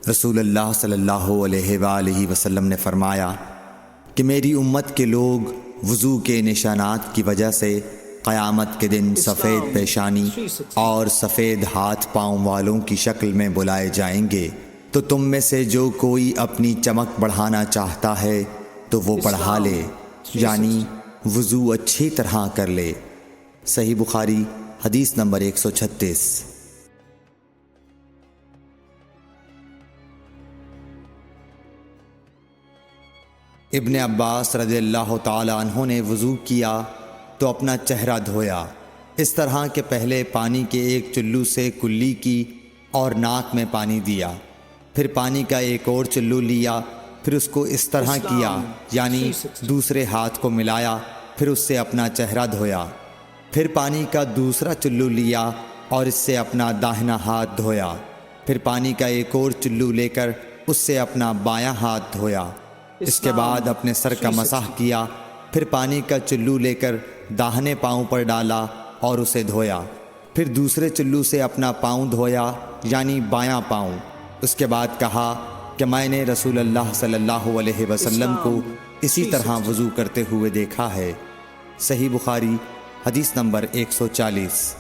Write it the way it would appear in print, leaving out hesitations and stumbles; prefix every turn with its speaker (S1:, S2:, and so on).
S1: رسول اللہ صلی اللہ علیہ وآلہ وسلم نے فرمایا کہ میری امت کے لوگ وضو کے نشانات کی وجہ سے قیامت کے دن سفید پیشانی اور سفید ہاتھ پاؤں والوں کی شکل میں بلائے جائیں گے، تو تم میں سے جو کوئی اپنی چمک بڑھانا چاہتا ہے تو وہ بڑھا لے، یعنی وضو اچھی طرح کر لے۔ صحیح بخاری حدیث نمبر 136۔ ابن عباس رضی اللہ تعالی عنہ نے وضو کیا تو اپنا چہرہ دھویا، اس طرح کہ پہلے پانی کے ایک چلو سے کلی کی اور ناک میں پانی دیا، پھر پانی کا ایک اور چلو لیا، پھر اس کو اس طرح کیا، یعنی دوسرے ہاتھ کو ملایا، پھر اس سے اپنا چہرہ دھویا، پھر پانی کا دوسرا چلو لیا اور اس سے اپنا داہنا ہاتھ دھویا، پھر پانی کا ایک اور چلو لے کر اس سے اپنا بایاں ہاتھ دھویا، اس کے بعد اپنے سر کا مسح کیا، پھر پانی کا چلو لے کر داہنے پاؤں پر ڈالا اور اسے دھویا، پھر دوسرے چلو سے اپنا پاؤں دھویا، یعنی بایاں پاؤں۔ اس کے بعد کہا کہ میں نے رسول اللہ صلی اللہ علیہ وسلم کو اسی طرح وضو کرتے ہوئے دیکھا ہے۔ صحیح بخاری حدیث نمبر 140۔